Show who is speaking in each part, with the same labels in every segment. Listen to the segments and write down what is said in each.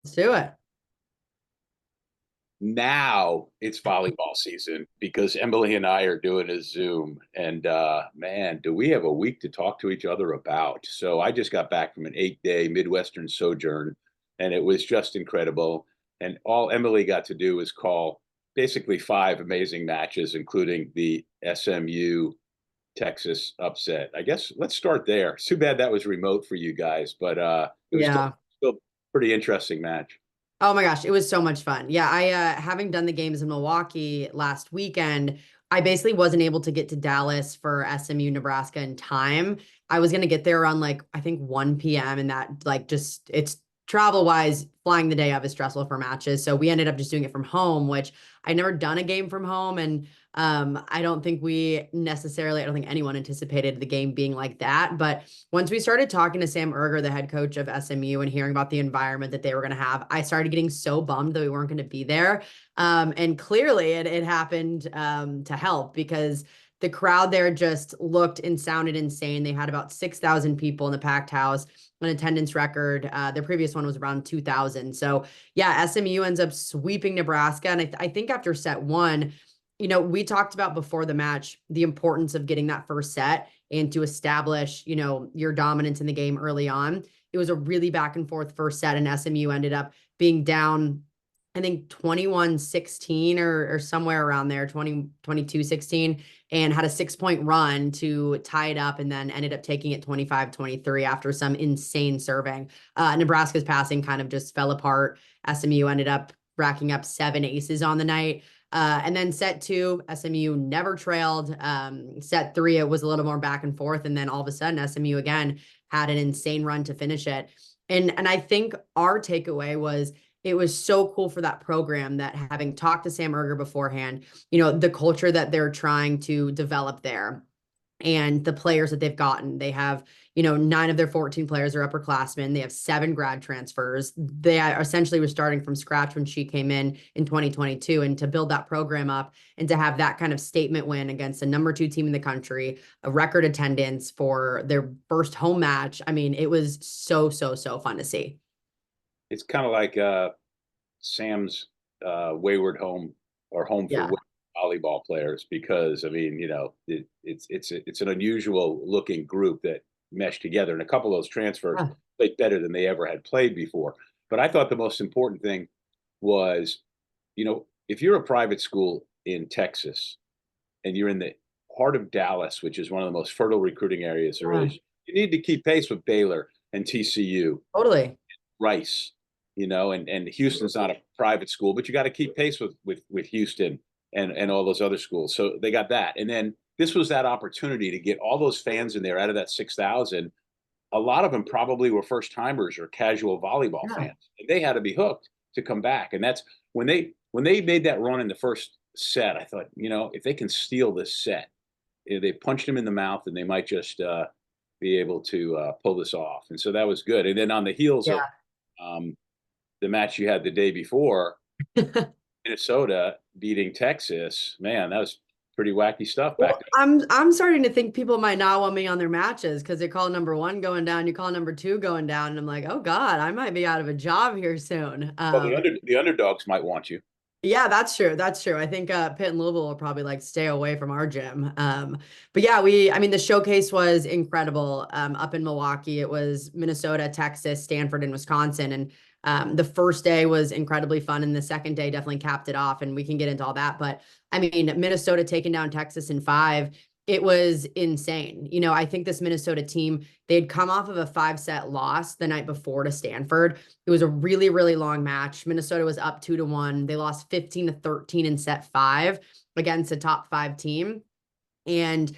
Speaker 1: Let's do it.
Speaker 2: Now it's volleyball season because Emily and I are doing a Zoom. And man, do we have a week to talk to each other about. So I just got back from an 8-day Midwestern sojourn, and it was just incredible. And all Emily got to do was call basically 5 amazing matches, including the SMU Texas upset. I guess let's start there. It's too bad that was remote for you guys, but it was
Speaker 1: Yeah.
Speaker 2: still pretty interesting match.
Speaker 1: Oh my gosh, it was so much fun. Yeah, I having done the games in Milwaukee last weekend, I basically wasn't able to get to Dallas for SMU Nebraska in time. I was gonna get there around like I think 1 p.m. and that like just it's travel wise, flying the day of is stressful for matches. So we ended up just doing it from home, which I'd never done a game from home. And I don't think I don't think anyone anticipated the game being like that. But once we started talking to Sam Erger, the head coach of SMU, and hearing about the environment that they were going to have, I started getting so bummed that we weren't going to be there. And clearly it happened to help because the crowd there just looked and sounded insane. They had about 6,000 people in the packed house, an attendance record. Their previous one was around 2,000. So yeah, SMU ends up sweeping Nebraska. And I think after set one, we talked about before the match, the importance of getting that first set and to establish, your dominance in the game early on. It was a really back and forth first set, and SMU ended up being down, I think 21-16 or somewhere around there, 22-16, and had a 6-point run to tie it up, and then ended up taking it 25-23 after some insane serving. Nebraska's passing kind of just fell apart. SMU ended up racking up 7 aces on the night. And then set two, SMU never trailed. Set three, it was a little more back and forth. And then all of a sudden, SMU again had an insane run to finish it. And I think our takeaway was it was so cool for that program that, having talked to Sam Erger beforehand, the culture that they're trying to develop there and the players that they've gotten. They have, 9 of their 14 players are upperclassmen. They have 7 grad transfers. They essentially were starting from scratch when she came in 2022. And to build that program up and to have that kind of statement win against the number 2 team in the country, a record attendance for their first home match. I mean, it was so, so, so fun to see.
Speaker 2: It's kind of like Sam's wayward home or home for
Speaker 1: Yeah.
Speaker 2: volleyball players, because I mean, it's an unusual looking group that meshed together, and a couple of those transfers
Speaker 1: Yeah.
Speaker 2: played better than they ever had played before. But I thought the most important thing was, if you're a private school in Texas and you're in the heart of Dallas, which is one of the most fertile recruiting areas there
Speaker 1: Yeah.
Speaker 2: is, you need to keep pace with Baylor and TCU,
Speaker 1: Totally.
Speaker 2: Rice, and Houston's not a private school, but you got to keep pace with Houston and all those other schools. So they got that. And then this was that opportunity to get all those fans in there out of that 6,000. A lot of them probably were first timers or casual volleyball
Speaker 1: Yeah.
Speaker 2: fans. And they had to be hooked to come back. And that's when they made that run in the first set, I thought, if they can steal this set, they punched him in the mouth, and they might just be able to pull this off. And so that was good. And then on the heels of
Speaker 1: Yeah.
Speaker 2: the match you had the day before, Minnesota beating Texas, man, that was pretty wacky stuff back
Speaker 1: Well, I'm starting to think people might not want me on their matches because they call number 1 going down, you call number 2 going down, and I'm like, oh God, I might be out of a job here soon.
Speaker 2: Well, the underdogs might want you.
Speaker 1: Yeah, that's true. That's true. I think Pitt and Louisville will probably like stay away from our gym. But yeah, I mean, the showcase was incredible. Up in Milwaukee, it was Minnesota, Texas, Stanford, and Wisconsin. And the first day was incredibly fun, and the second day definitely capped it off. And we can get into all that. But I mean, Minnesota taking down Texas in 5. It was insane. I think this Minnesota team, they'd come off of a 5-set loss the night before to Stanford. It was a really, really long match. Minnesota was up 2-1. They lost 15-13 in set 5 against a top 5 team. And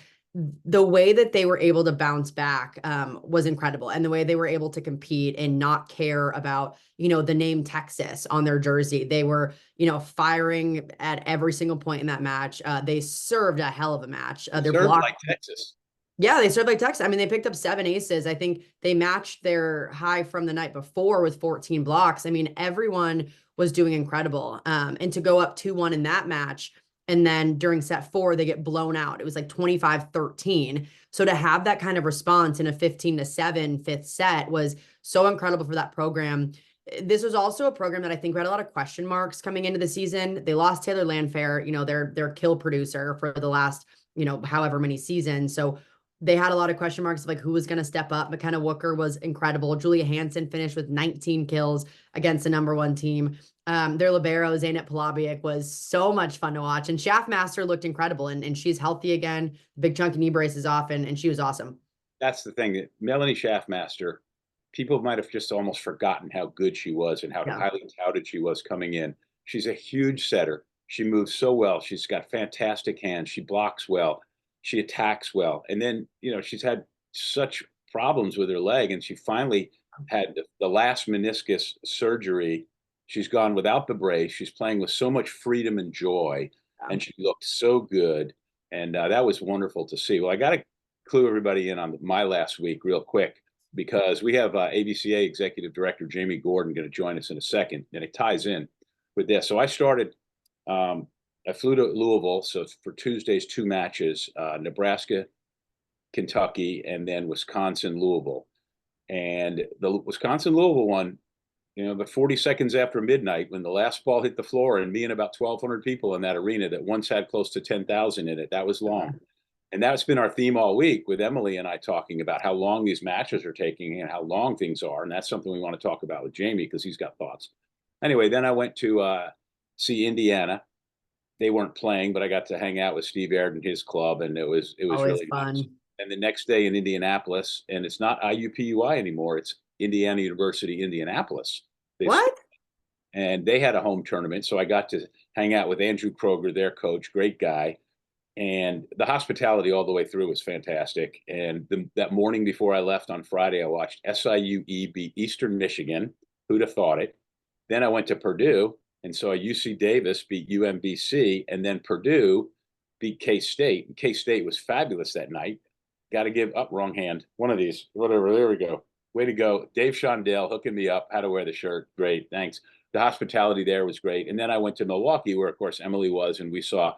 Speaker 1: the way that they were able to bounce back was incredible. And the way they were able to compete and not care about, the name Texas on their jersey. They were, firing at every single point in that match. They served a hell of a match. Their
Speaker 2: Served
Speaker 1: block.
Speaker 2: like Texas.
Speaker 1: Yeah, they served like Texas. I mean, they picked up 7 aces. I think they matched their high from the night before with 14 blocks. I mean, everyone was doing incredible. And to go up 2-1 in that match, and then during set 4, they get blown out. It was like 25-13. So to have that kind of response in a 15-7 fifth set was so incredible for that program. this was also a program that I think had a lot of question marks coming into the season. They lost Taylor Landfair, their kill producer for the last, however many seasons. So they had a lot of question marks of like who was going to step up. McKenna Wooker was incredible. Julia Hansen finished with 19 kills against the number one team. Their libero, Zaynep Palabiak, was so much fun to watch. And Schaffmaster looked incredible. And she's healthy again. Big chunky knee braces off, and she was awesome.
Speaker 2: That's the thing. That Melanie Schaffmaster, people might have just almost forgotten how good she was and how
Speaker 1: Yeah.
Speaker 2: highly touted she was coming in. She's a huge setter. She moves so well. She's got fantastic hands. She blocks well. She attacks well. And then, she's had such problems with her leg, and she finally had the last meniscus surgery. She's gone without the brace. She's playing with so much freedom and joy, and she looked so good. And that was wonderful to see. Well, I got to clue everybody in on my last week real quick, because we have AVCA Executive Director Jaime Gordon going to join us in a second, and it ties in with this. So I flew to Louisville, so for Tuesday's 2 matches, Nebraska, Kentucky, and then Wisconsin, Louisville. And the Wisconsin-Louisville one, but 40 seconds after midnight, when the last ball hit the floor, and me and about 1,200 people in that arena that once had close to 10,000 in it, that was long. And that's been our theme all week, with Emily and I talking about how long these matches are taking and how long things are. And that's something we want to talk about with Jaime, because he's got thoughts. Anyway, then I went to see Indiana. They weren't playing, but I got to hang out with Steve Aird and his club, and it was
Speaker 1: Always
Speaker 2: really
Speaker 1: fun.
Speaker 2: nice. And the next day in Indianapolis, and it's not IUPUI anymore, it's Indiana University, Indianapolis.
Speaker 1: What?
Speaker 2: And they had a home tournament, so I got to hang out with Andrew Kroger, their coach, great guy. And the hospitality all the way through was fantastic. And that morning before I left on Friday, I watched SIUE beat Eastern Michigan. Who'd have thought it? Then I went to Purdue and saw UC Davis beat UMBC, and then Purdue beat K-State. K-State was fabulous that night. Got to give up, wrong hand. One of these, whatever. There we go. Way to go. Dave Shondell hooking me up, how to wear the shirt. Great. Thanks. The hospitality there was great. And then I went to Milwaukee, where, of course, Emily was, and we saw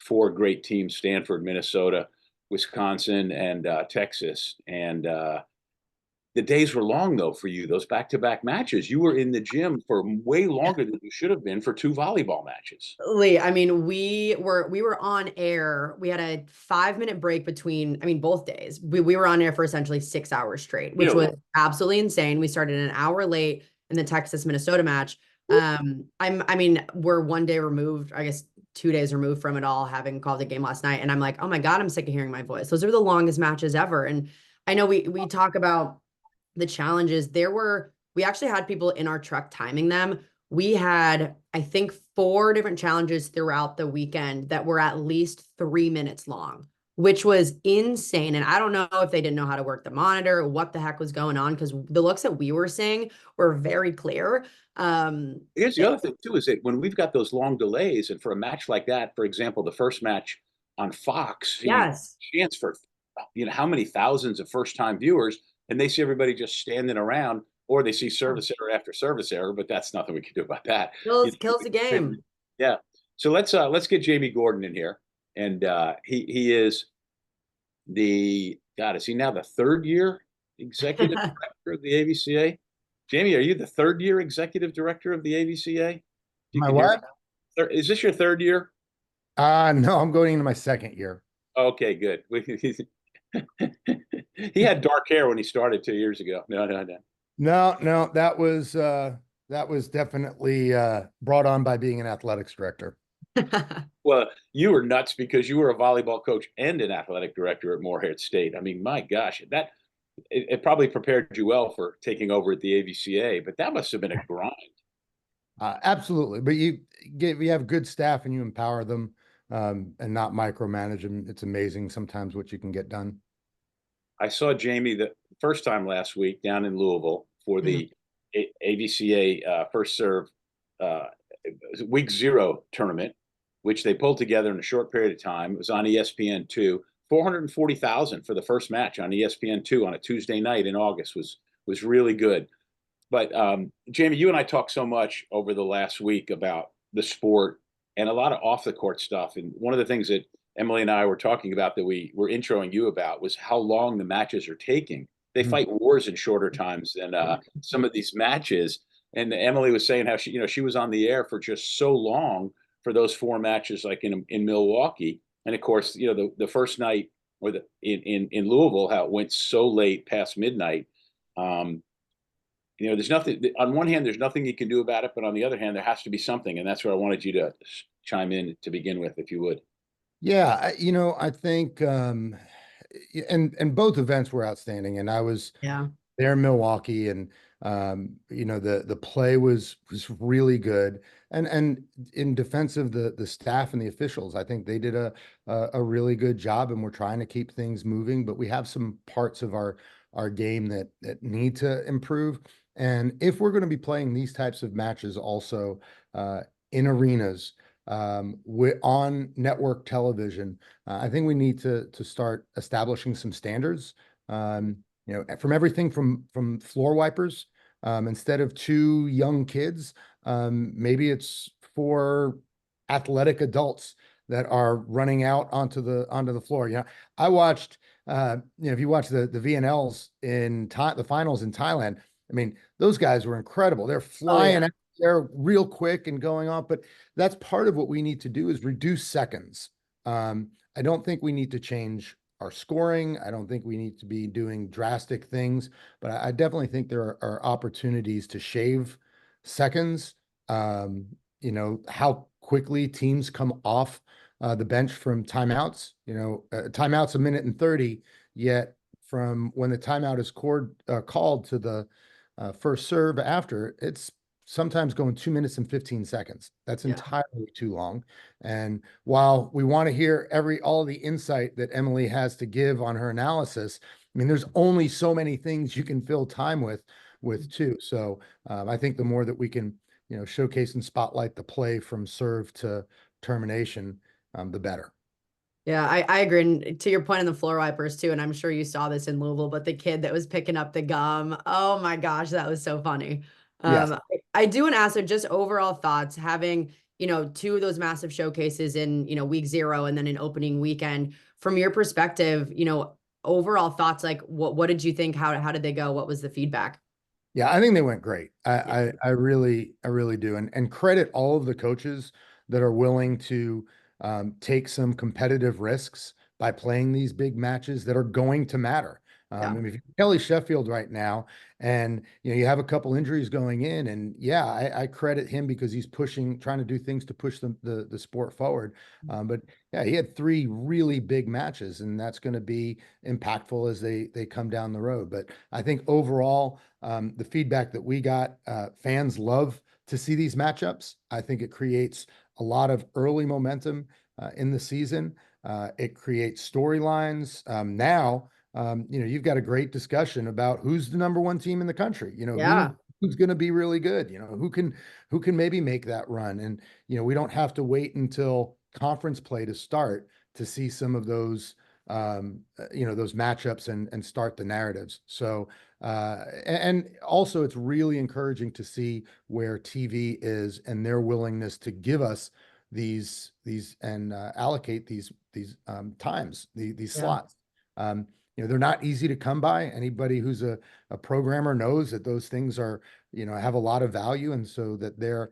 Speaker 2: 4 great teams: Stanford, Minnesota, Wisconsin, and Texas. And the days were long, though, for you, those back-to-back matches. You were in the gym for way longer than you should have been for 2 volleyball matches.
Speaker 1: Lee, I mean, we were on air. We had a 5-minute break between, both days. We were on air for essentially 6 hours straight, which was absolutely insane. We started an hour late in the Texas-Minnesota match. We're 1 day removed, I guess 2 days removed from it all, having called the game last night. And I'm like, oh my God, I'm sick of hearing my voice. Those are the longest matches ever. And I know we talk about the challenges. We actually had people in our truck timing them. We had, I think, 4 different challenges throughout the weekend that were at least 3 minutes long, which was insane. And I don't know if they didn't know how to work the monitor, what the heck was going on, because the looks that we were seeing were very clear.
Speaker 2: Here's the other thing, too, is that when we've got those long delays, and for a match like that, for example, the first match on Fox,
Speaker 1: yes,
Speaker 2: chance for, how many thousands of first-time viewers, and they see everybody just standing around, or they see service error after service error, but that's nothing we can do about that.
Speaker 1: Kills the game.
Speaker 2: Yeah. So let's get Jaime Gordon in here. And he is is he now the 3rd year executive director of the AVCA? Jaime, are you the 3rd year executive director of the AVCA?
Speaker 3: My what?
Speaker 2: Is this your 3rd year?
Speaker 3: No, I'm going into my 2nd year.
Speaker 2: Okay, good. He had dark hair when he started 2 years ago. No.
Speaker 3: No, that was definitely brought on by being an athletics director.
Speaker 2: Well, you were nuts because you were a volleyball coach and an athletic director at Morehead State. I mean, my gosh, it probably prepared you well for taking over at the AVCA, but that must have been a grind.
Speaker 3: Absolutely. But you have good staff and you empower them, and not micromanage them. It's amazing sometimes what you can get done.
Speaker 2: I saw Jaime the first time last week down in Louisville for the AVCA First Serve Week 0 tournament, which they pulled together in a short period of time. It was on ESPN2. 440,000 for the first match on ESPN2 on a Tuesday night in August was really good. But Jaime, you and I talked so much over the last week about the sport and a lot of off the court stuff. And one of the things that Emily and I were talking about that we were introing you about was how long the matches are taking. They fight wars in shorter times than some of these matches. And Emily was saying how she was on the air for just so long for those 4 matches, like in Milwaukee. And of course, the first night with in Louisville, how it went so late past midnight. There's nothing on one hand, there's nothing you can do about it, but on the other hand, there has to be something. And that's where I wanted you to chime in to begin with, if you would.
Speaker 3: Yeah, I think and both events were outstanding, and I was
Speaker 1: Yeah.
Speaker 3: there in Milwaukee, and the play was really good, and in defense of the staff and the officials, I think they did a really good job, and we're trying to keep things moving, but we have some parts of our game that need to improve. And if we're going to be playing these types of matches also in arenas, on network television, I think we need to start establishing some standards. From everything from floor wipers, instead of 2 young kids, maybe it's 4 athletic adults that are running out onto the floor. I watched, if you watch the VNLs in the finals in Thailand, I mean, those guys were incredible. They're
Speaker 1: Oh yeah.
Speaker 3: flying out there real quick and going off, but that's part of what we need to do is reduce seconds. I don't think we need to change our scoring. I don't think we need to be doing drastic things, but I definitely think there are opportunities to shave seconds. How quickly teams come off the bench from timeouts. Timeouts 1 minute and 30, yet from when the timeout is called to the first serve after, it's sometimes going 2 minutes and 15 seconds. That's
Speaker 1: Yeah.
Speaker 3: entirely too long. And while we want to hear all the insight that Emily has to give on her analysis, I mean, there's only so many things you can fill time with too. So I think the more that we can, showcase and spotlight the play from serve to termination, the better.
Speaker 1: Yeah, I agree. And to your point on the floor wipers too, and I'm sure you saw this in Louisville, but the kid that was picking up the gum, oh my gosh, that was so funny.
Speaker 3: Yes.
Speaker 1: I do want to ask her just overall thoughts, having, 2 of those massive showcases in, week 0 and then an opening weekend. From your perspective, overall thoughts, like what did you think? How did they go? What was the feedback?
Speaker 3: Yeah, I think they went great.
Speaker 1: Yeah.
Speaker 3: I really do. And credit all of the coaches that are willing to take some competitive risks by playing these big matches that are going to matter. I
Speaker 1: Yeah.
Speaker 3: mean, if you're Kelly Sheffield right now, and you have a couple injuries going in, and yeah, I credit him because he's trying to do things to push the sport forward. But yeah, he had 3 really big matches, and that's going to be impactful as they come down the road. But I think overall, the feedback that we got, fans love to see these matchups. I think it creates a lot of early momentum in the season. It creates storylines. Now, you've got a great discussion about who's the #1 team in the country.
Speaker 1: Yeah.
Speaker 3: Who's going to be really good. Who can maybe make that run. And we don't have to wait until conference play to start to see some of those those matchups and start the narratives. So and also it's really encouraging to see where TV is and their willingness to give us these and allocate these times, these
Speaker 1: Yeah.
Speaker 3: slots. They're not easy to come by. Anybody who's a programmer knows that those things are, have a lot of value. And so that they're,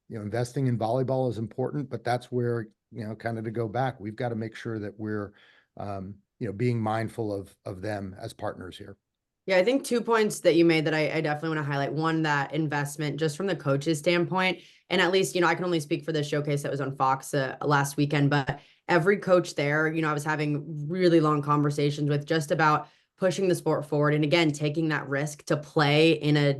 Speaker 3: investing in volleyball is important, but that's where, kind of to go back, we've got to make sure that we're, being mindful of them as partners here.
Speaker 1: Yeah, I think 2 points that you made that I definitely want to highlight. One, that investment just from the coach's standpoint. And at least, I can only speak for the showcase that was on Fox last weekend, but every coach there, I was having really long conversations with just about pushing the sport forward. And again, taking that risk to play in a,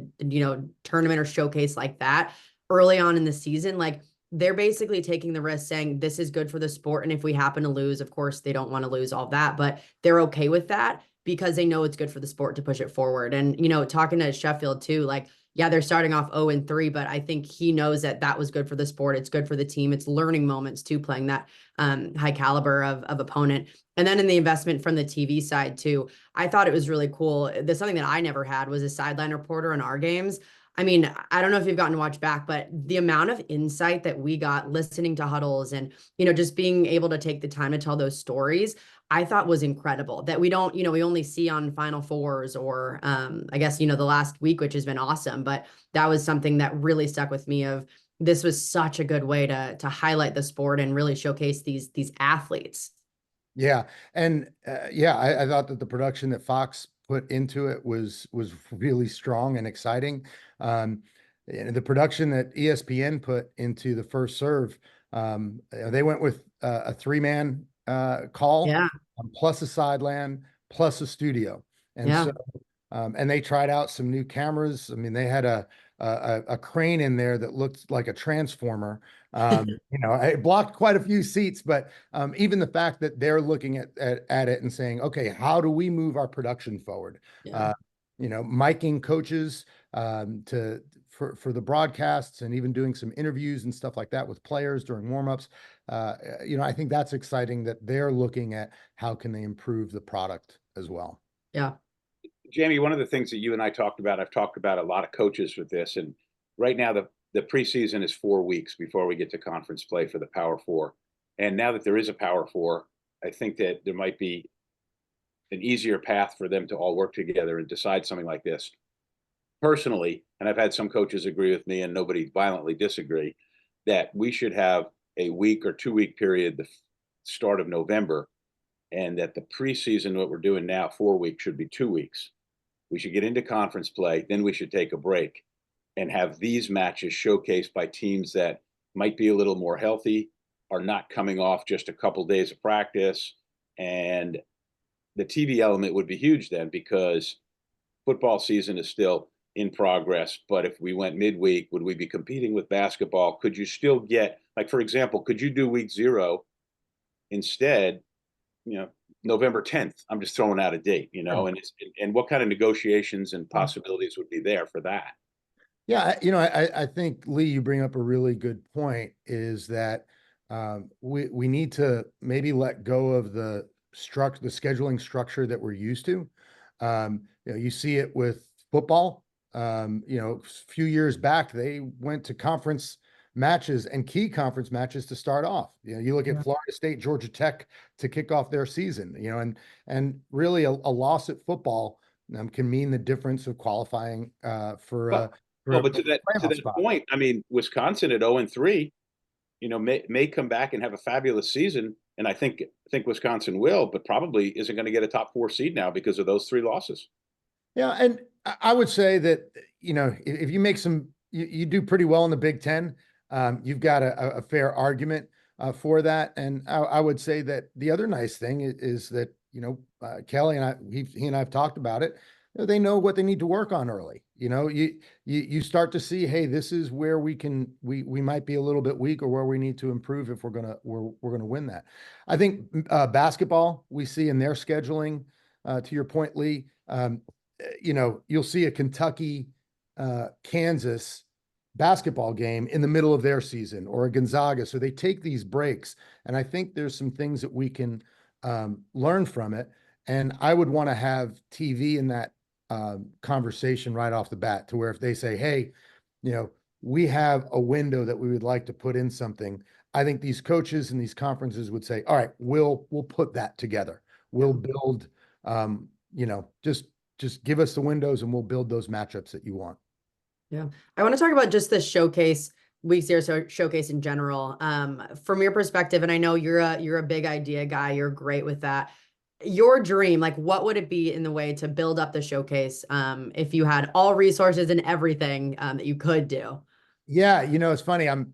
Speaker 1: tournament or showcase like that early on in the season. Like, they're basically taking the risk saying this is good for the sport. And if we happen to lose, of course, they don't want to lose all that, but they're okay with that because they know it's good for the sport to push it forward. And, talking to Sheffield too, like, yeah, they're starting off 0-3, but I think he knows that was good for the sport. It's good for the team. It's learning moments too, playing that high caliber of opponent. And then in the investment from the TV side too, I thought it was really cool. There's something that I never had was a sideline reporter in our games. I mean, I don't know if you've gotten to watch back, but the amount of insight that we got listening to huddles and, just being able to take the time to tell those stories, I thought was incredible that we don't, we only see on Final Fours or I guess, the last week, which has been awesome. But that was something that really stuck with me of this was such a good way to highlight the sport and really showcase these athletes.
Speaker 3: Yeah. And yeah, I thought that the production that Fox put into it was really strong and exciting. And the production that ESPN put into the first serve, they went with a three-man call,
Speaker 1: Yeah.
Speaker 3: plus a sideland, plus a studio. And
Speaker 1: Yeah.
Speaker 3: so, and they tried out some new cameras. I mean, they had a crane in there that looked like a transformer. It blocked quite a few seats, but even the fact that they're looking at it and saying, okay, how do we move our production forward?
Speaker 1: Yeah.
Speaker 3: Miking coaches for the broadcasts and even doing some interviews and stuff like that with players during warmups. I think that's exciting that they're looking at how can they improve the product as well.
Speaker 1: Yeah.
Speaker 2: Jamie, one of the things that you and I talked about, I've talked about a lot of coaches with this, and right now the preseason is 4 weeks before we get to conference play for the Power Four. And now that there is a Power Four, I think that there might be an easier path for them to all work together and decide something like this. Personally, and I've had some coaches agree with me and nobody violently disagree, that we should have a week or 2 week period, the start of November, and that the preseason, what we're doing now, 4 weeks, should be 2 weeks. We should get into conference play, then we should take a break and have these matches showcased by teams that might be a little more healthy, are not coming off just a couple days of practice. And the TV element would be huge then, because football season is still in progress. But if we went midweek, would we be competing with basketball? Could you still get, like, for example, could you do week 0 instead, November 10th? I'm just throwing out a date, and what kind of negotiations and possibilities would be there for that?
Speaker 3: Yeah, I think, Lee, you bring up a really good point, is that we need to maybe let go of the scheduling structure that we're used to. You see it with football. A few years back, they went to conference matches and key conference matches to start off. You look at Florida State, Georgia Tech to kick off their season, and really a loss at football can mean the difference of qualifying for
Speaker 2: but to that point, I mean, Wisconsin at 0-3, may come back and have a fabulous season, and I think Wisconsin will, but probably isn't going to get a top 4 seed now because of those 3 losses.
Speaker 3: Yeah, and I would say that if you make you do pretty well in the Big Ten. You've got a fair argument for that, and I would say that the other nice thing is that Kelly and he and I've talked about it. They know what they need to work on early. You start to see, hey, this is where we might be a little bit weak, or where we need to improve if we're gonna win that. I think basketball, we see in their scheduling, to your point, Lee. You'll see a Kentucky Kansas basketball game in the middle of their season, or a Gonzaga. So they take these breaks, and I think there's some things that we can learn from it. And I would want to have TV in that conversation right off the bat, to where if they say, hey, we have a window that we would like to put in something, I think these coaches and these conferences would say, all right, we'll put that together. We'll build, just give us the windows and we'll build those matchups that you want.
Speaker 1: Yeah. I want to talk about just the showcase, week 0 showcase in general. From your perspective, and I know you're a big idea guy, you're great with that. Your dream, like, what would it be in the way to build up the showcase, if you had all resources and everything that you could do?
Speaker 3: Yeah, it's funny. I'm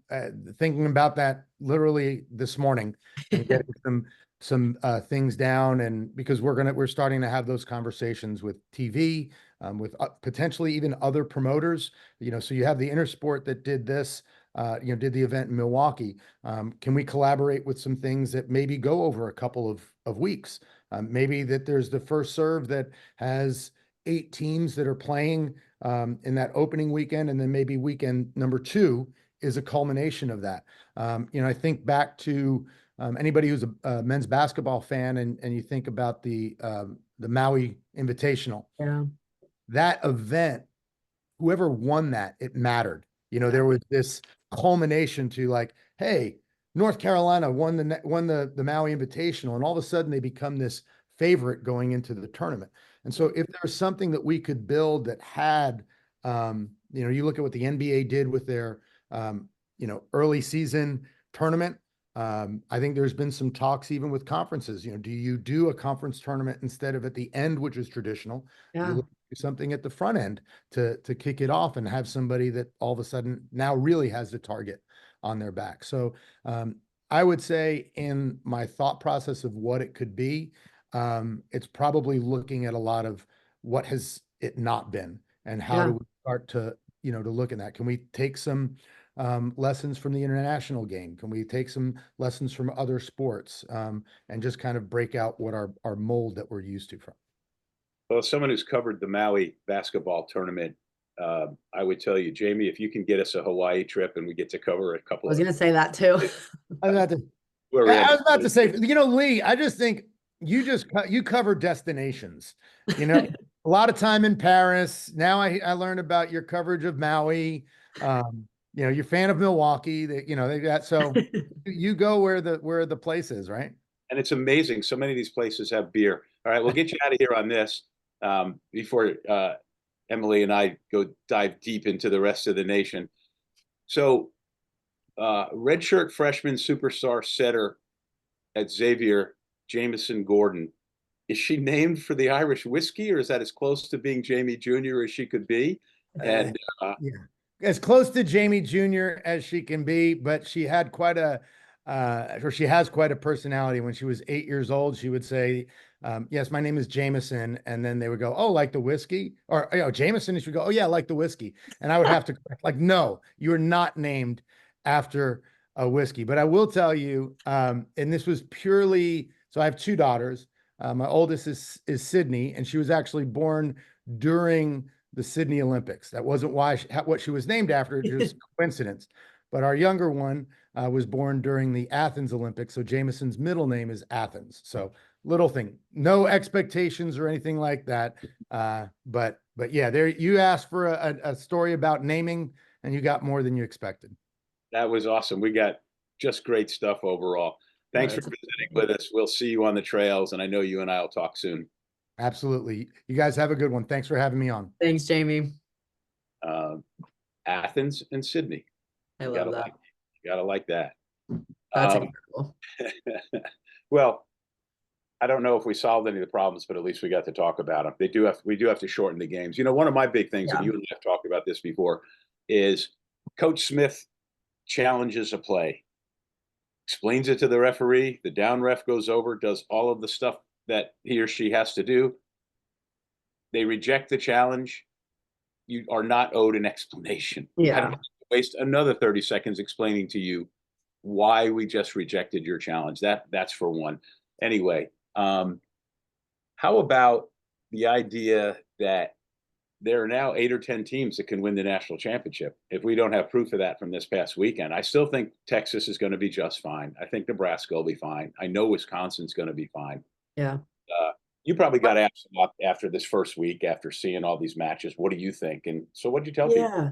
Speaker 3: thinking about that literally this morning, and getting some things down, and because we're starting to have those conversations with TV, with potentially even other promoters. So you have the Intersport that did this, did the event in Milwaukee. Can we collaborate with some things that maybe go over a couple of weeks? Maybe that there's the first serve that has 8 teams that are playing in that opening weekend, and then maybe weekend number 2 is a culmination of that. I think back to anybody who's a men's basketball fan, and you think about the Maui Invitational.
Speaker 1: Yeah.
Speaker 3: That event, whoever won that, it mattered. There was this culmination to, like, hey, North Carolina won the Maui Invitational, and all of a sudden they become this favorite going into the tournament. And so if there's something that we could build that had, you look at what the NBA did with their, early season tournament. I think there's been some talks even with conferences. Do you do a conference tournament instead of at the end, which is traditional?
Speaker 1: Yeah.
Speaker 3: You look at something at the front end to kick it off and have somebody that all of a sudden now really has the target on their back. So I would say in my thought process of what it could be, it's probably looking at a lot of what has it not been and how do we start to, to look at that. Can we take some lessons from the international game? Can we take some lessons from other sports and just kind of break out what our mold that we're used to from?
Speaker 2: Well, as someone who's covered the Maui basketball tournament, I would tell you, Jaime, if you can get us a Hawaii trip and we get to cover a couple
Speaker 1: I was going to say that too.
Speaker 3: I was about to say, Lee, I just think you cover destinations, a lot of time in Paris. Now I learned about your coverage of Maui. You're a fan of Milwaukee, they got, so you go where the place is, right?
Speaker 2: And it's amazing. So many of these places have beer. All right, we'll get you out of here on this before Emily and I go dive deep into the rest of the nation. So redshirt freshman superstar setter at Xavier, Jameson Gordon. Is she named for the Irish whiskey, or is that as close to being Jamie Jr. as she could be? And
Speaker 3: yeah, as close to Jamie Jr. as she can be, but she had she has quite a personality. When she was 8 years old, she would say, yes, my name is Jameson. And then they would go, oh, like the whiskey? Or, Jameson. And she would go, oh, yeah, like the whiskey. And I would have to like, no, you're not named after a whiskey. But I will tell you, and this was purely, so I have two daughters. My oldest is Sydney, and she was actually born during the Sydney Olympics. That wasn't what she was named after, just coincidence. But our younger one was born during the Athens Olympics. So Jameson's middle name is Athens. So little thing, no expectations or anything like that. But yeah, there, you asked for a story about naming and you got more than you expected.
Speaker 2: That was awesome. We got just great stuff overall. Thanks for visiting with us. We'll see you on the trails, and I know you and I will talk soon.
Speaker 3: Absolutely. You guys have a good one. Thanks for having me on.
Speaker 1: Thanks, Jaime.
Speaker 2: Athens and Sydney.
Speaker 1: I love that.
Speaker 2: You gotta like that.
Speaker 1: That's incredible.
Speaker 2: Well, I don't know if we solved any of the problems, but at least we got to talk about them. We do have to shorten the games. One of my big things, and you and I have talked about this before, is Coach Smith challenges a play, explains it to the referee. The down ref goes over, does all of the stuff that he or she has to do. They reject the challenge. You are not owed an explanation.
Speaker 1: Yeah.
Speaker 2: I don't have to waste another 30 seconds explaining to you why we just rejected your challenge. That's for one. Anyway, how about the idea that there are now 8 or 10 teams that can win the national championship? If we don't have proof of that from this past weekend, I still think Texas is going to be just fine. I think Nebraska will be fine. I know Wisconsin's going to be fine.
Speaker 1: Yeah.
Speaker 2: You probably got asked a lot after this first week, after seeing all these matches. What do you think? And so what did you tell people?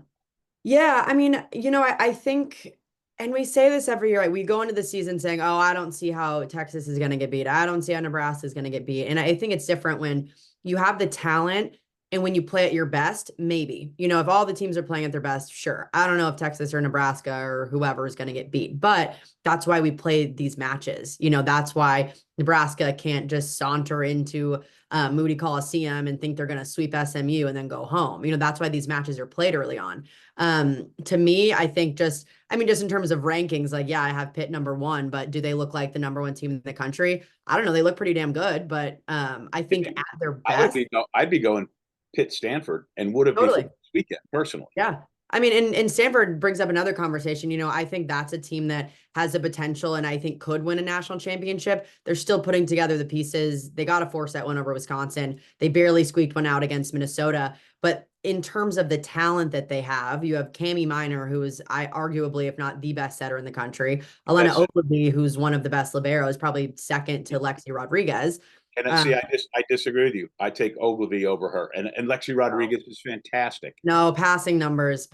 Speaker 1: Yeah. I mean, I think, and we say this every year, right? We go into the season saying, oh, I don't see how Texas is going to get beat. I don't see how Nebraska is going to get beat. And I think it's different when you have the talent and when you play at your best, maybe, if all the teams are playing at their best, sure. I don't know if Texas or Nebraska or whoever is going to get beat, but that's why we play these matches. That's why Nebraska can't just saunter into Moody Coliseum and think they're going to sweep SMU and then go home. That's why these matches are played early on. To me, I think just in terms of rankings, like, yeah, I have Pitt #1, but do they look like the #1 team in the country? I don't know. They look pretty damn good, but I think at their best,
Speaker 2: I'd be going Pitt Stanford and would have been this weekend personally.
Speaker 1: Yeah. I mean, and Stanford brings up another conversation. I think that's a team that has the potential and I think could win a national championship. They're still putting together the pieces. They got a 4-set win over Wisconsin. They barely squeaked one out against Minnesota. But in terms of the talent that they have, you have Cammie Minor, who is arguably, if not the best setter in the country. Elena Oglivie, who's one of the best liberos, probably second to Lexi Rodriguez.
Speaker 2: And see, I disagree with you. I take Oglivie over her, and Lexi Rodriguez is fantastic.
Speaker 1: No, passing numbers.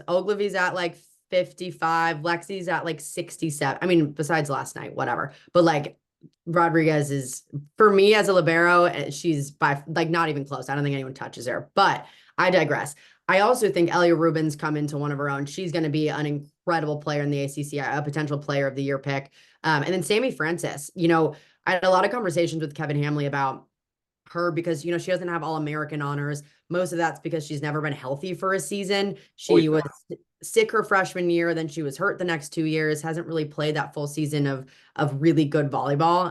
Speaker 1: Oglivie's at like 55. Lexi's at like 67. I mean, besides last night, whatever. But like Rodriguez is, for me as a libero, she's by like not even close. I don't think anyone touches her, but I digress. I also think Elia Rubin's come into one of her own. She's going to be an incredible player in the ACC, a potential player of the year pick. And then Sammy Francis, I had a lot of conversations with Kevin Hamley about her because, she doesn't have All-American honors. Most of that's because she's never been healthy for a season. She was sick her freshman year, then she was hurt the next 2 years, hasn't really played that full season of really good volleyball.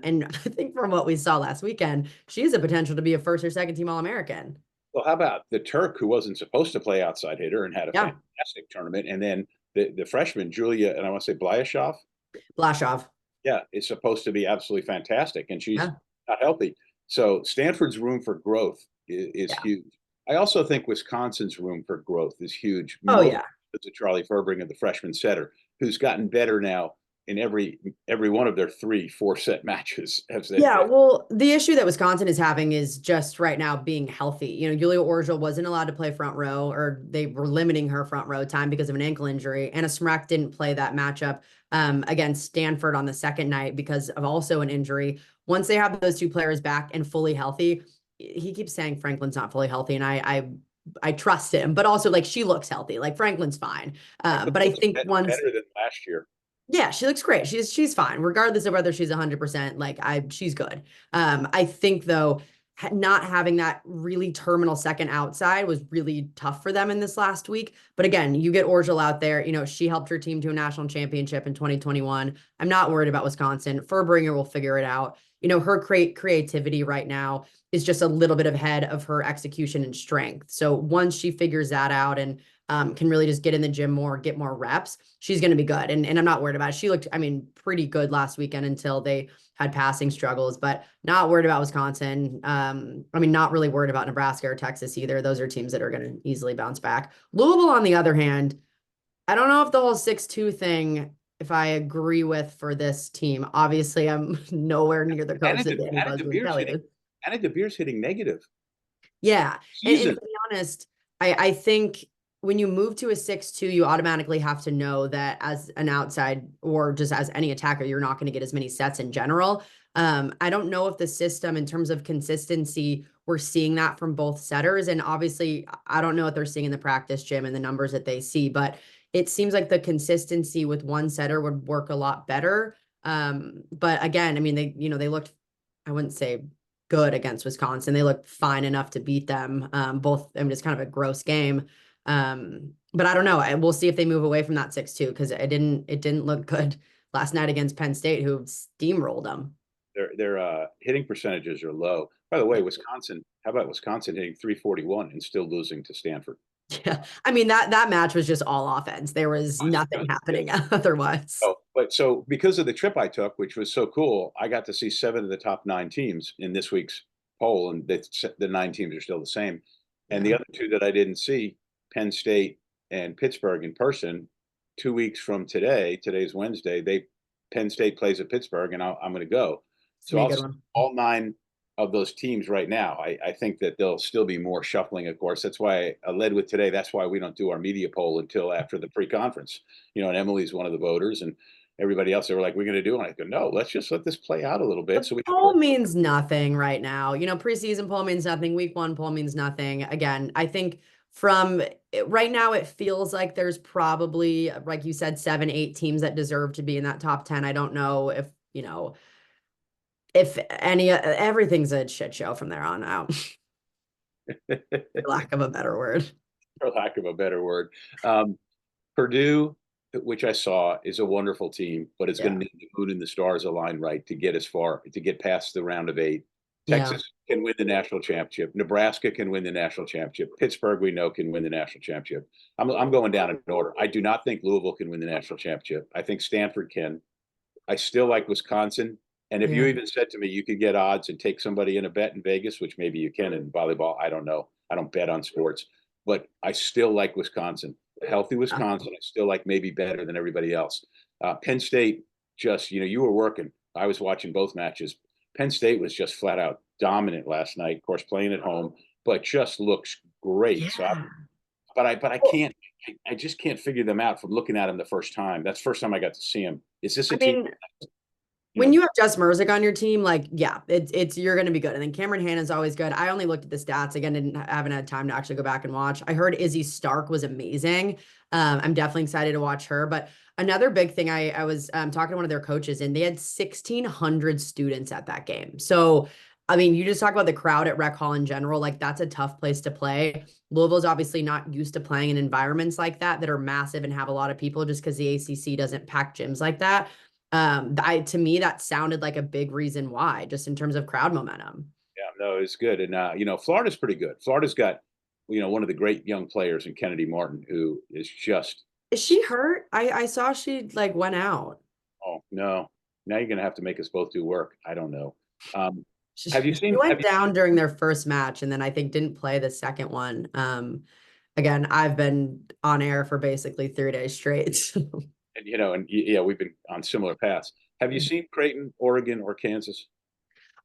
Speaker 1: And I think from what we saw last weekend, she has a potential to be a first or second team All-American.
Speaker 2: Well, how about the Turk, who wasn't supposed to play outside hitter and had a fantastic tournament, and then the freshman Julia, and I want to say
Speaker 1: Blashoff.
Speaker 2: Yeah, is supposed to be absolutely fantastic, and she's not healthy. So Stanford's room for growth is huge. I also think Wisconsin's room for growth is huge. Because of Charlie Furbringer, the freshman setter, who's gotten better now in every one of their 3-4 set matches.
Speaker 1: Well, the issue that Wisconsin is having is just right now being healthy. Julia Orgel wasn't allowed to play front row, or they were limiting her front row time because of an ankle injury. Anna Smrek didn't play that matchup against Stanford on the second night because of also an injury. Once they have those two players back and fully healthy, he keeps saying Franklin's not fully healthy, and I trust him, but also like she looks healthy. Like Franklin's fine. But I think once
Speaker 2: better than last year.
Speaker 1: Yeah, she looks great. She's fine, regardless of whether she's 100%. Like she's good. I think though, not having that really terminal second outside was really tough for them in this last week. But again, you get Orgel out there. She helped her team to a national championship in 2021. I'm not worried about Wisconsin. Furbringer will figure it out. Her creativity right now is just a little bit ahead of her execution and strength. So once she figures that out and can really just get in the gym more, get more reps, she's going to be good. And I'm not worried about it. She looked, pretty good last weekend until they had passing struggles, but not worried about Wisconsin. Not really worried about Nebraska or Texas either. Those are teams that are going to easily bounce back. Louisville, on the other hand, I don't know if the whole 6-2 thing, if I agree with for this team. Obviously, I'm nowhere near the coach that Danny Busby Kelly is.
Speaker 2: Anna DeVere's hitting negative.
Speaker 1: Yeah. And to be honest, I think when you move to a 6-2, you automatically have to know that as an outside or just as any attacker, you're not going to get as many sets in general. I don't know if the system in terms of consistency, we're seeing that from both setters. And obviously, I don't know what they're seeing in the practice gym and the numbers that they see, but it seems like the consistency with one setter would work a lot better. But again, they looked, I wouldn't say good against Wisconsin. They looked fine enough to beat them. It's kind of a gross game. But I don't know. We'll see if they move away from that 6-2 because it didn't look good last night against Penn State, who steamrolled them.
Speaker 2: Their hitting percentages are low. By the way, Wisconsin, how about Wisconsin hitting 341 and still losing to Stanford?
Speaker 1: Yeah. That match was just all offense. There was nothing happening otherwise.
Speaker 2: Oh, but so because of the trip I took, which was so cool, I got to see 7 of the top 9 teams in this week's poll, and the 9 teams are still the same. And the other 2 that I didn't see, Penn State and Pittsburgh in person, 2 weeks from today. Today's Wednesday. Penn State plays at Pittsburgh, and I'm going to go. So all 9 of those teams right now. I think that there'll still be more shuffling, of course. That's why I led with today. That's why we don't do our media poll until after the pre-conference. And Emily's one of the voters, and everybody else, they were like, we're going to do it. And I go, no, let's just let this play out a little bit.
Speaker 1: The poll means nothing right now. Preseason poll means nothing. Week 1 poll means nothing. Again, I think from right now, it feels like there's probably, like you said, 7-8 teams that deserve to be in that top 10. I don't know if, if any, everything's a shit show from there on out. For lack of a better word.
Speaker 2: Purdue, which I saw, is a wonderful team, but it's going to need the moon and the stars align right to get past the round of 8. Texas can win the national championship. Nebraska can win the national championship. Pittsburgh, we know, can win the national championship. I'm going down in order. I do not think Louisville can win the national championship. I think Stanford can. I still like Wisconsin. And if you even said to me you could get odds and take somebody in a bet in Vegas, which maybe you can in volleyball, I don't know. I don't bet on sports. But I still like Wisconsin. Healthy Wisconsin, I still like maybe better than everybody else. Penn State, just, you were working. I was watching both matches. Penn State was just flat out dominant last night, of course, playing at home, but just looks great.
Speaker 1: Yeah.
Speaker 2: So but I I just can't figure them out from looking at him the first time. That's the first time I got to see him. Is this a
Speaker 1: I
Speaker 2: team?
Speaker 1: mean,
Speaker 2: You
Speaker 1: when
Speaker 2: know,
Speaker 1: you have Jess Merzick on your team, like, yeah, it's you're going to be good. And then Cameron Hannah's always good. I only looked at the stats again, haven't had time to actually go back and watch. I heard Izzy Stark was amazing. I'm definitely excited to watch her. But another big thing, I was talking to one of their coaches, and they had 1,600 students at that game. So, I mean, you just talk about the crowd at Rec Hall in general. Like, that's a tough place to play. Louisville's obviously not used to playing in environments like that are massive and have a lot of people, just because the ACC doesn't pack gyms like that. To me, that sounded like a big reason why, just in terms of crowd momentum.
Speaker 2: yeah, no, it's good. And Florida's pretty good. Florida's got, one of the great young players in Kennedy Martin, who is just,
Speaker 1: Is she hurt? I saw she like went out.
Speaker 2: oh no, now you're gonna have to make us both do work. I don't know. Um, have you
Speaker 1: She
Speaker 2: seen?
Speaker 1: went down during their first match and then I think didn't play the second one. Again, I've been on air for basically 3 days straight.
Speaker 2: And yeah, we've been on similar paths. Have you seen Creighton, Oregon, or Kansas?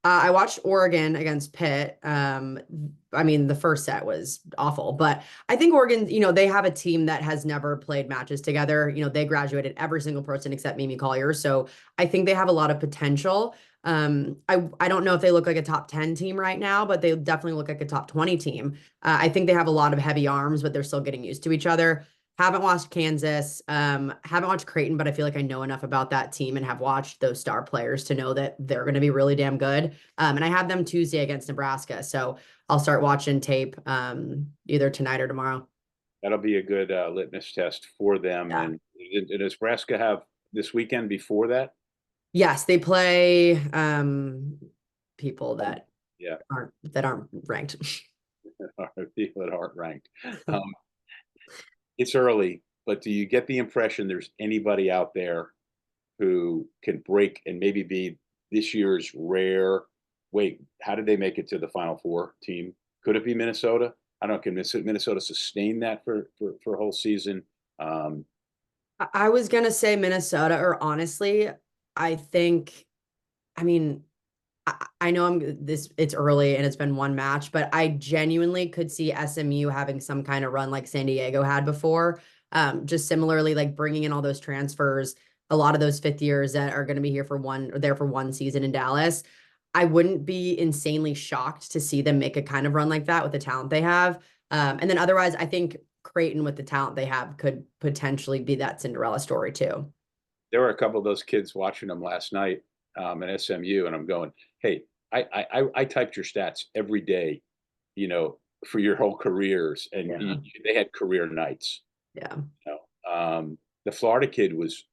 Speaker 1: I watched Oregon against Pitt. I mean, the first set was awful, but I think Oregon, they have a team that has never played matches together. They graduated every single person except Mimi Collier. So I think they have a lot of potential. I don't know if they look like a top 10 team right now, but they definitely look like a top 20 team. I think they have a lot of heavy arms, but they're still getting used to each other. Haven't watched Kansas, haven't watched Creighton, but I feel like I know enough about that team and have watched those star players to know that they're going to be really damn good. And I have them Tuesday against Nebraska, so I'll start watching tape either tonight or tomorrow.
Speaker 2: That'll be a good litmus test for them.
Speaker 1: Yeah.
Speaker 2: And does Nebraska have this weekend before that?
Speaker 1: Yes, they play people
Speaker 2: Yeah,
Speaker 1: that aren't ranked.
Speaker 2: people that aren't ranked. Um, it's early, but do you get the impression there's anybody out there who can break and maybe be this year's rare? Wait, how did they make it to the Final Four team? Could it be Minnesota? I don't know. Can Minnesota sustain that for a whole season? Um,
Speaker 1: I was gonna say Minnesota, or honestly, I think, I mean, I know it's early and it's been one match, but I genuinely could see SMU having some kind of run like San Diego had before. Just similarly, like bringing in all those transfers, a lot of those fifth years that are going to be here for one or there for one season in Dallas. I wouldn't be insanely shocked to see them make a kind of run like that with the talent they have. And then otherwise, I think Creighton with the talent they have could potentially be that Cinderella story too.
Speaker 2: there were a couple of those kids watching them last night at SMU, and I'm going, hey, I typed your stats every day, for your whole careers, and
Speaker 1: Yeah.
Speaker 2: they had career nights.
Speaker 1: Yeah.
Speaker 2: The Florida kid was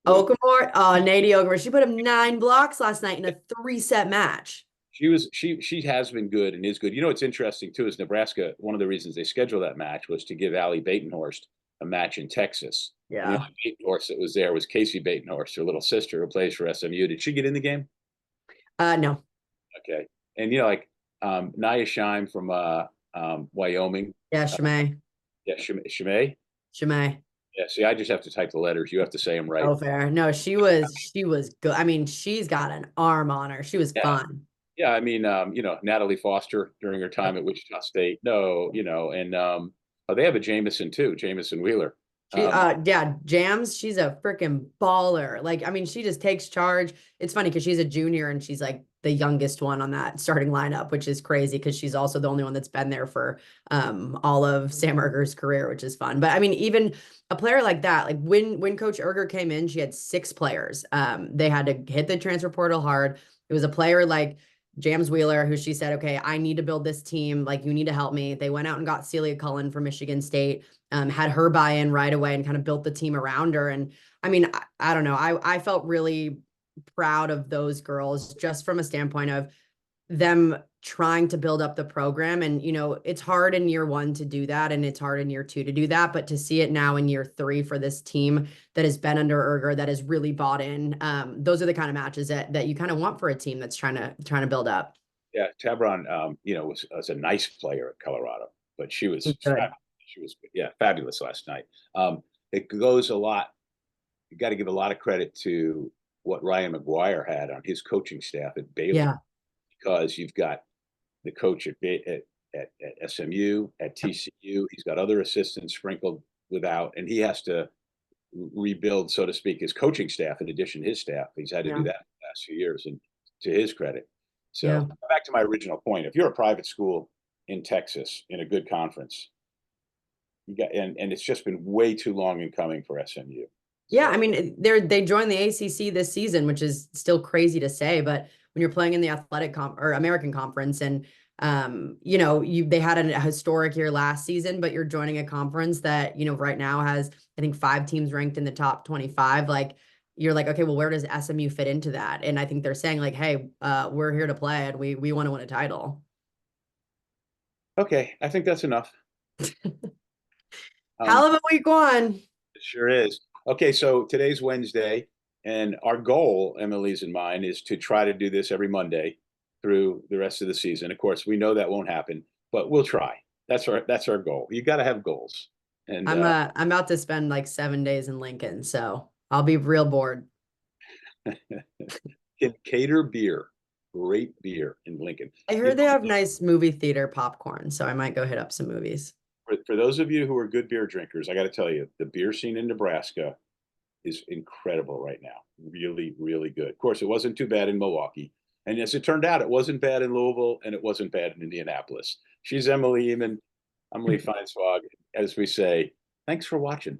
Speaker 1: Okamore, Nady Okamore. She put him 9 blocks last night in a 3-set match.
Speaker 2: she has been good and is good. What's interesting too is Nebraska. One of the reasons they scheduled that match was to give Allie Batenhorst a match in Texas. And the
Speaker 1: Yeah.
Speaker 2: only Batenhorst that was there was Casey Batenhorst, her little sister who plays for SMU. Did she get in the game?
Speaker 1: No.
Speaker 2: Okay. And Nia Shime from Wyoming.
Speaker 1: Yeah, Shimei.
Speaker 2: Yeah, Shimei.
Speaker 1: Shimei.
Speaker 2: Yeah, see, I just have to type the letters. You have to say them right.
Speaker 1: Oh, fair. No, she was good. I mean, she's got an arm on her. She was
Speaker 2: Yeah.
Speaker 1: fun.
Speaker 2: Yeah, I mean, Natalie Foster during her time at Wichita State. No, and they have a Jameson too, Jameson Wheeler.
Speaker 1: Yeah, Jams, she's a freaking baller. Like, I mean, she just takes charge. It's funny because she's a junior and she's like the youngest one on that starting lineup, which is crazy because she's also the only one that's been there for all of Sam Erger's career, which is fun. But I mean, even a player like that, like when Coach Erger came in, she had 6 players. They had to hit the transfer portal hard. It was a player like Jams Wheeler, who she said, okay, I need to build this team. Like, you need to help me. They went out and got Celia Cullen from Michigan State, had her buy-in right away and kind of built the team around her. And I mean, I don't know. I felt really proud of those girls just from a standpoint of them trying to build up the program. And, it's hard in year 1 to do that. And it's hard in year 2 to do that. But to see it now in year 3 for this team that has been under Erger, that has really bought in, those are the kind of matches that you kind of want for a team that's trying to build up.
Speaker 2: Yeah, Tabron, was a nice player at Colorado, but she was fabulous last night. It goes a lot. You got to give a lot of credit to what Ryan McGuire had on his coaching staff at Baylor,
Speaker 1: Yeah.
Speaker 2: because you've got the coach at SMU, at TCU. He's got other assistants sprinkled without, and he has to rebuild, so to speak, his coaching staff in addition to his staff. He's had to do that in the last few years, and to his credit. So back to my original point, if you're a private school in Texas in a good conference, you got, and it's just been way too long in coming for SMU.
Speaker 1: Yeah, I mean, they joined the ACC this season, which is still crazy to say, but when you're playing in the athletic or American conference, and you know, they had a historic year last season, but you're joining a conference that, you know, right now has, I think, 5 teams ranked in the top 25. Like, you're like, okay, well, where does SMU fit into that? And I think they're saying like, hey, we're here to play, and we want to win a title.
Speaker 2: Okay, I think that's enough.
Speaker 1: Hell of a week 1.
Speaker 2: It sure is. Okay, so today's Wednesday, and our goal, Emily's and mine, is to try to do this every Monday through the rest of the season. Of course, we know that won't happen, but we'll try. That's our goal. You got to have goals. And
Speaker 1: I'm about to spend like 7 days in Lincoln, so I'll be real bored.
Speaker 2: Cater beer, great beer in Lincoln.
Speaker 1: I heard they have nice movie theater popcorn, so I might go hit up some movies.
Speaker 2: For those of you who are good beer drinkers, I got to tell you, the beer scene in Nebraska is incredible right now. Really, really good. Of course, it wasn't too bad in Milwaukee. And as it turned out, it wasn't bad in Louisville, and it wasn't bad in Indianapolis. She's Emily Ehman. I'm Lee Feinswog. As we say, thanks for watching.